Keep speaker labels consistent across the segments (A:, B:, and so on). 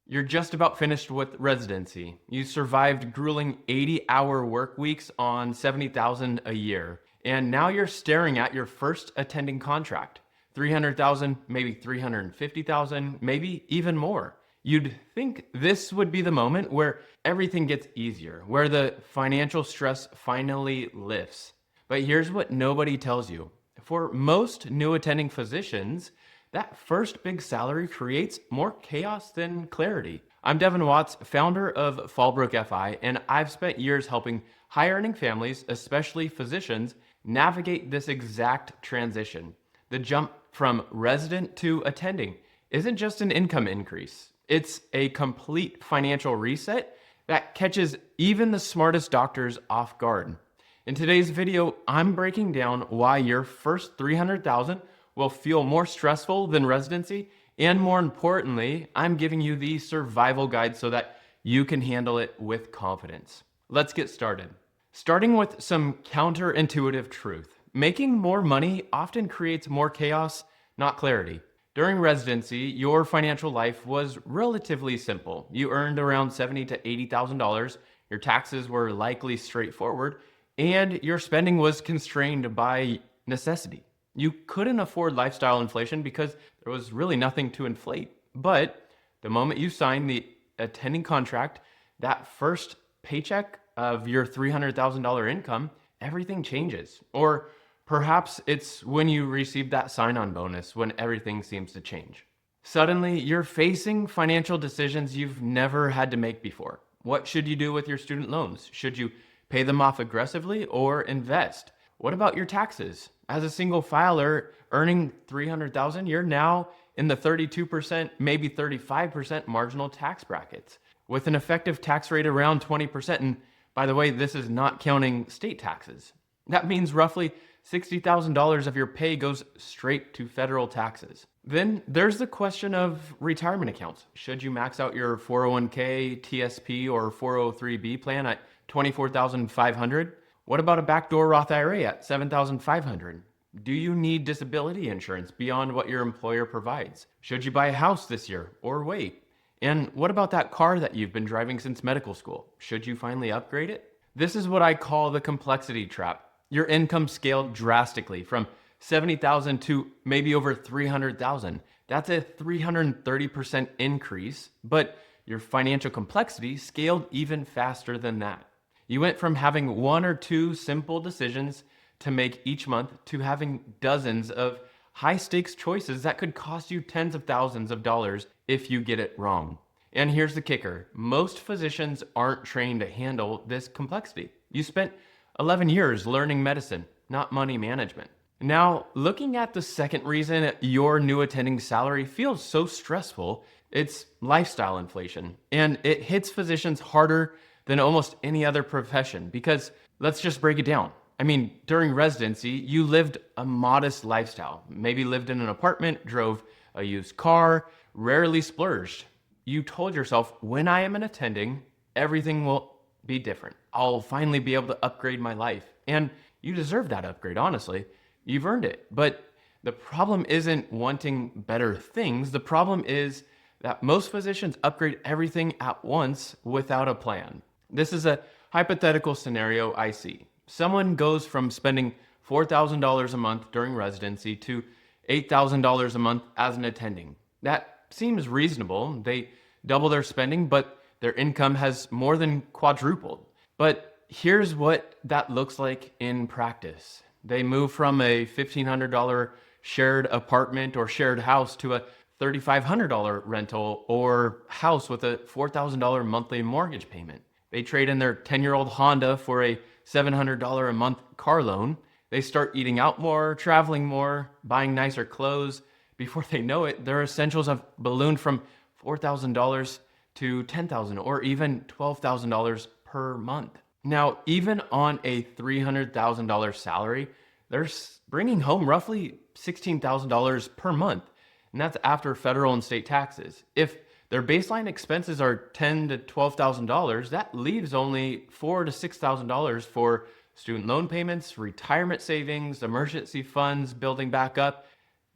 A: You're just about finished with residency. You survived grueling 80-hour work weeks on 70,000 a year. And now you're staring at your first attending contract. 300,000, maybe 350,000, maybe even more. You'd think this would be the moment where everything gets easier, where the financial stress finally lifts. But here's what nobody tells you. For most new attending physicians, that first big salary creates more chaos than clarity. I'm Devin Watts, founder of Fallbrook FI, and I've spent years helping high earning families, especially physicians, navigate this exact transition. The jump from resident to attending isn't just an income increase, it's a complete financial reset that catches even the smartest doctors off guard. In today's video, I'm breaking down why your first 300,000 will feel more stressful than residency, and more importantly, I'm giving you the survival guide so that you can handle it with confidence. Let's get started. Starting with some counterintuitive truth. Making more money often creates more chaos, not clarity. During residency, your financial life was relatively simple. You earned around $70,000 to $80,000, your taxes were likely straightforward, and your spending was constrained by necessity. You couldn't afford lifestyle inflation because there was really nothing to inflate. But the moment you sign the attending contract, that first paycheck of your $300,000 income, everything changes. Or perhaps it's when you receive that sign-on bonus when everything seems to change. Suddenly, you're facing financial decisions you've never had to make before. What should you do with your student loans? Should you pay them off aggressively or invest? What about your taxes? As a single filer earning $300,000, you're now in the 32%, maybe 35% marginal tax brackets with an effective tax rate around 20%. And by the way, this is not counting state taxes. That means roughly $60,000 of your pay goes straight to federal taxes. Then there's the question of retirement accounts. Should you max out your 401k, TSP, or 403b plan at $24,500? What about a backdoor Roth IRA at $7,500? Do you need disability insurance beyond what your employer provides? Should you buy a house this year or wait? And what about that car that you've been driving since medical school? Should you finally upgrade it? This is what I call the complexity trap. Your income scaled drastically from 70,000 to maybe over 300,000. That's a 330% increase, but your financial complexity scaled even faster than that. You went from having one or two simple decisions to make each month to having dozens of high-stakes choices that could cost you tens of thousands of dollars if you get it wrong. And here's the kicker. Most physicians aren't trained to handle this complexity. You spent 11 years learning medicine, not money management. Now, looking at the second reason your new attending salary feels so stressful, it's lifestyle inflation. And it hits physicians harder than almost any other profession because let's just break it down. I mean, during residency, you lived a modest lifestyle. Maybe lived in an apartment, drove a used car, rarely splurged. You told yourself, when I am an attending, everything will be different. I'll finally be able to upgrade my life. And you deserve that upgrade, honestly. You've earned it. But the problem isn't wanting better things. The problem is that most physicians upgrade everything at once without a plan. This is a hypothetical scenario I see. Someone goes from spending $4,000 a month during residency to $8,000 a month as an attending. That seems reasonable. They double their spending, but their income has more than quadrupled. But here's what that looks like in practice. They move from a $1,500 shared apartment or shared house to a $3,500 rental or house with a $4,000 monthly mortgage payment. They trade in their 10-year-old Honda for a $700 a month car loan. They start eating out more, traveling more, buying nicer clothes. Before they know it, their essentials have ballooned from $4,000 to $10,000 or even $12,000 per month. Now, even on a $300,000 salary, they're bringing home roughly $16,000 per month, and that's after federal and state taxes. If their baseline expenses are $10,000 to $12,000, that leaves only $4,000 to $6,000 for student loan payments, retirement savings, emergency funds building back up.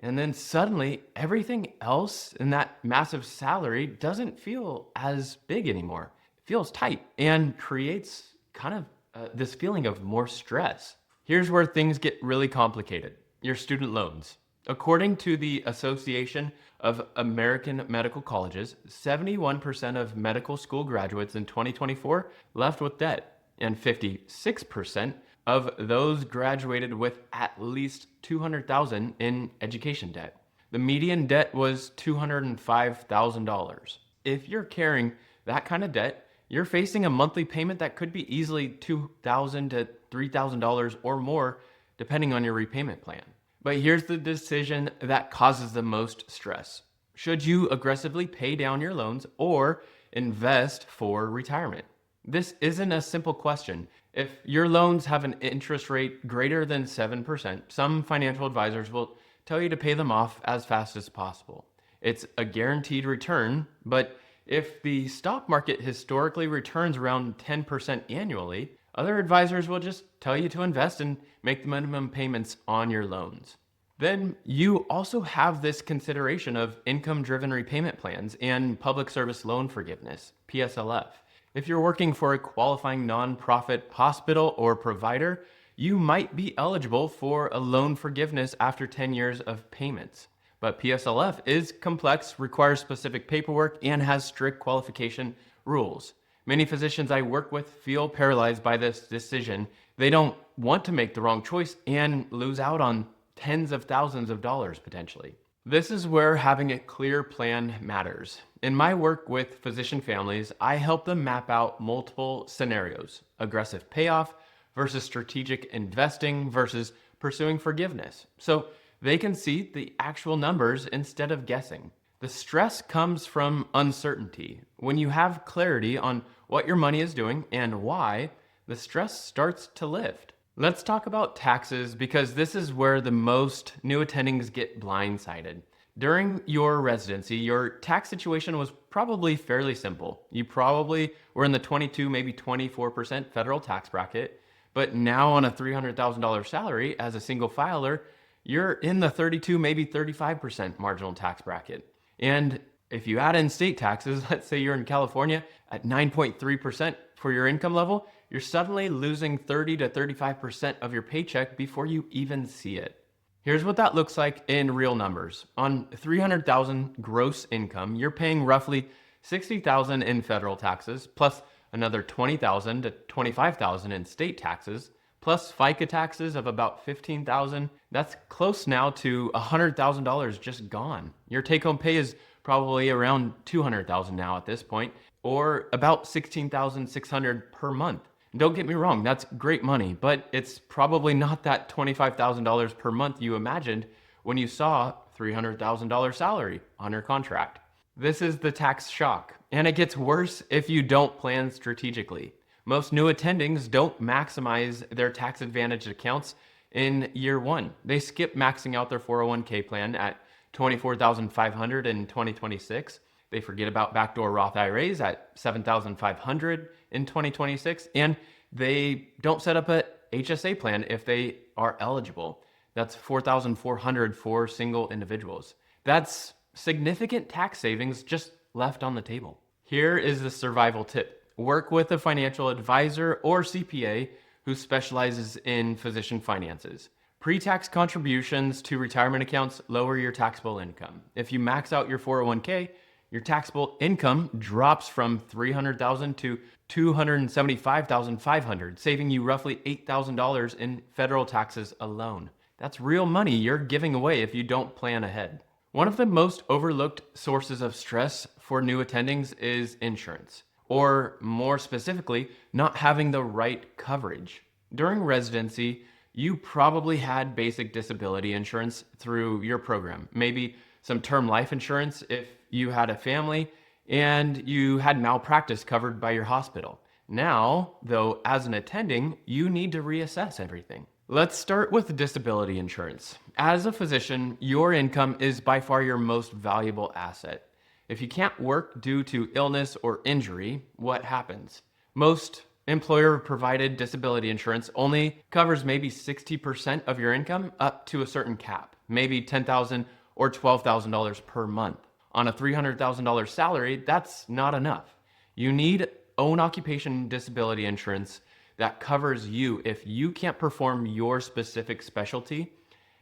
A: And then suddenly everything else in that massive salary doesn't feel as big anymore. It feels tight and creates kind of this feeling of more stress. Here's where things get really complicated. Your student loans. According to the Association of American Medical Colleges, 71% of medical school graduates in 2024 left with debt, and 56% of those graduated with at least $200,000 in education debt. The median debt was $205,000. If you're carrying that kind of debt, you're facing a monthly payment that could be easily $2,000 to $3,000 or more, depending on your repayment plan. But here's the decision that causes the most stress. Should you aggressively pay down your loans or invest for retirement? This isn't a simple question. If your loans have an interest rate greater than 7%, some financial advisors will tell you to pay them off as fast as possible. It's a guaranteed return, but if the stock market historically returns around 10% annually, other advisors will just tell you to invest and make the minimum payments on your loans. Then you also have this consideration of income-driven repayment plans and public service loan forgiveness, PSLF. If you're working for a qualifying nonprofit hospital or provider, you might be eligible for a loan forgiveness after 10 years of payments. But PSLF is complex, requires specific paperwork, and has strict qualification rules. Many physicians I work with feel paralyzed by this decision. They don't want to make the wrong choice and lose out on tens of thousands of dollars potentially. This is where having a clear plan matters. In my work with physician families, I help them map out multiple scenarios: aggressive payoff versus strategic investing versus pursuing forgiveness, so they can see the actual numbers instead of guessing. The stress comes from uncertainty. When you have clarity on what your money is doing and why, the stress starts to lift. Let's talk about taxes, because this is where the most new attendings get blindsided. During your residency, your tax situation was probably fairly simple. You probably were in the 22, maybe 24% federal tax bracket, but now on a $300,000 salary as a single filer, you're in the 32, maybe 35% marginal tax bracket. And if you add in state taxes, let's say you're in California at 9.3% for your income level, you're suddenly losing 30 to 35% of your paycheck before you even see it. Here's what that looks like in real numbers. On $300,000 gross income, you're paying roughly $60,000 in federal taxes, plus another $20,000 to $25,000 in state taxes, plus FICA taxes of about $15,000. That's close now to $100,000 just gone. Your take-home pay is probably around $200,000 now at this point, or about $16,600 per month. Don't get me wrong, that's great money, but it's probably not that $25,000 per month you imagined when you saw $300,000 salary on your contract. This is the tax shock, and it gets worse if you don't plan strategically. Most new attendings don't maximize their tax advantage accounts in year one. They skip maxing out their 401k plan at $24,500 in 2026. They forget about backdoor Roth IRAs at $7,500 in 2026, and they don't set up a HSA plan if they are eligible. That's $4,400 for single individuals. That's significant tax savings just left on the table. Here is the survival tip. Work with a financial advisor or CPA who specializes in physician finances. Pre-tax contributions to retirement accounts lower your taxable income. If you max out your 401k, your taxable income drops from $300,000 to $275,500, saving you roughly $8,000 in federal taxes alone. That's real money you're giving away if you don't plan ahead. One of the most overlooked sources of stress for new attendings is insurance, or more specifically, not having the right coverage. During residency, you probably had basic disability insurance through your program, maybe some term life insurance if you had a family, and you had malpractice covered by your hospital. Now, though, as an attending, you need to reassess everything. Let's start with disability insurance. As a physician, your income is by far your most valuable asset. If you can't work due to illness or injury, what happens? Most employer-provided disability insurance only covers maybe 60% of your income up to a certain cap, maybe $10,000 or $12,000 per month. On a $300,000 salary, that's not enough. You need own occupation disability insurance that covers you if you can't perform your specific specialty.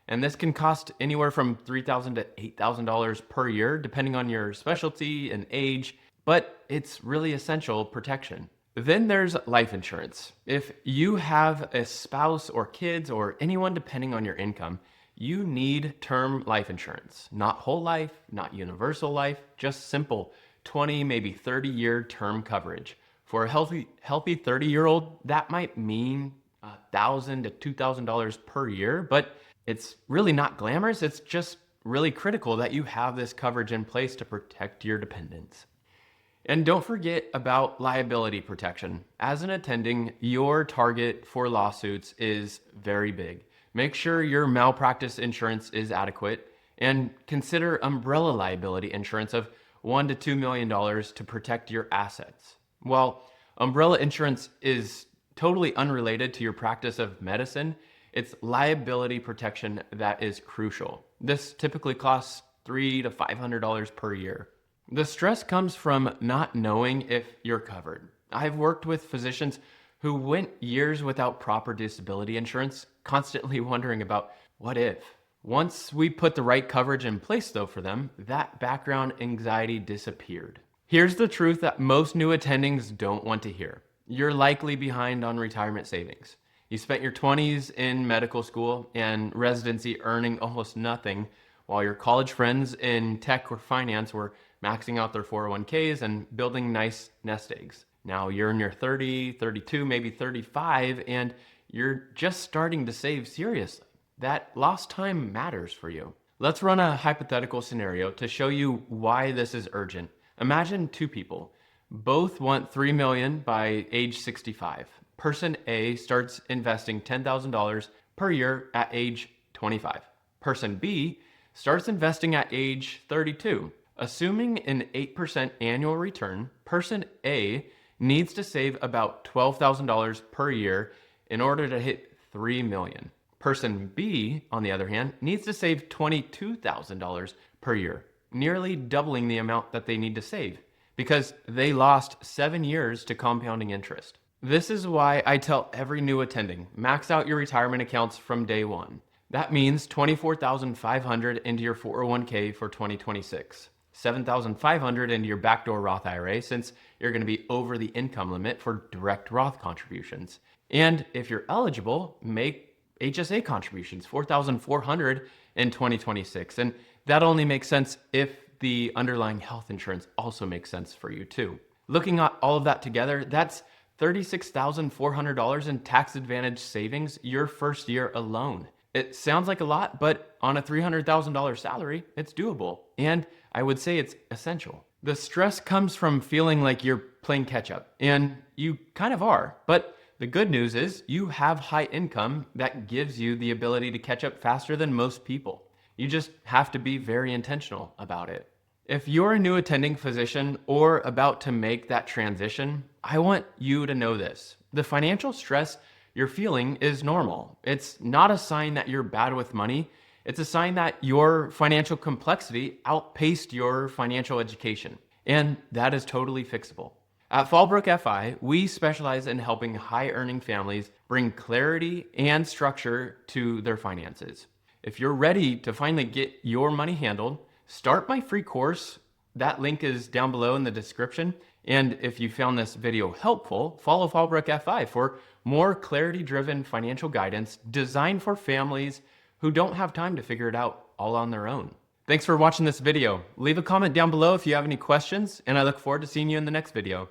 A: And this can cost anywhere from $3,000 to $8,000 per year, depending on your specialty and age, but it's really essential protection. Then there's life insurance. If you have a spouse or kids or anyone depending on your income, you need term life insurance. Not whole life, not universal life, just simple 20, maybe 30-year term coverage. For a healthy 30-year-old, that might mean $1,000 to $2,000 per year, but it's really not glamorous. It's just really critical that you have this coverage in place to protect your dependents. And don't forget about liability protection. As an attending, your target for lawsuits is very big. Make sure your malpractice insurance is adequate and consider umbrella liability insurance of $1 to $2 million to protect your assets. While umbrella insurance is totally unrelated to your practice of medicine, it's liability protection that is crucial. This typically costs $300 to $500 per year. The stress comes from not knowing if you're covered. I've worked with physicians who went years without proper disability insurance, constantly wondering about what if. Once we put the right coverage in place though for them, that background anxiety disappeared. Here's the truth that most new attendings don't want to hear. You're likely behind on retirement savings. You spent your 20s in medical school and residency earning almost nothing, while your college friends in tech or finance were maxing out their 401ks and building nice nest eggs. Now you're in your 30, 32, maybe 35, and you're just starting to save seriously. That lost time matters for you. Let's run a hypothetical scenario to show you why this is urgent. Imagine two people. Both want $3 million by age 65. Person A starts investing $10,000 per year at age 25. Person B starts investing at age 32. Assuming an 8% annual return, person A needs to save about $12,000 per year in order to hit $3 million. Person B, on the other hand, needs to save $22,000 per year, nearly doubling the amount that they need to save because they lost 7 years to compounding interest. This is why I tell every new attending, max out your retirement accounts from day one. That means $24,500 into your 401k for 2026. $7,500 into your backdoor Roth IRA since you're going to be over the income limit for direct Roth contributions. And if you're eligible, make HSA contributions, $4,400 in 2026. And that only makes sense if the underlying health insurance also makes sense for you too. Looking at all of that together, that's $36,400 in tax advantage savings your first year alone. It sounds like a lot, but on a $300,000 salary, it's doable. And I would say it's essential. The stress comes from feeling like you're playing catch up, and you kind of are. But the good news is you have high income that gives you the ability to catch up faster than most people. You just have to be very intentional about it. If you're a new attending physician or about to make that transition, I want you to know this. The financial stress you're feeling is normal. It's not a sign that you're bad with money. It's a sign that your financial complexity outpaced your financial education. And that is totally fixable. At Fallbrook FI, we specialize in helping high-earning families bring clarity and structure to their finances. If you're ready to finally get your money handled, start my free course. That link is down below in the description. And if you found this video helpful, follow Fallbrook FI for more clarity-driven financial guidance designed for families who don't have time to figure it out all on their own. Thanks for watching this video. Leave a comment down below if you have any questions, and I look forward to seeing you in the next video.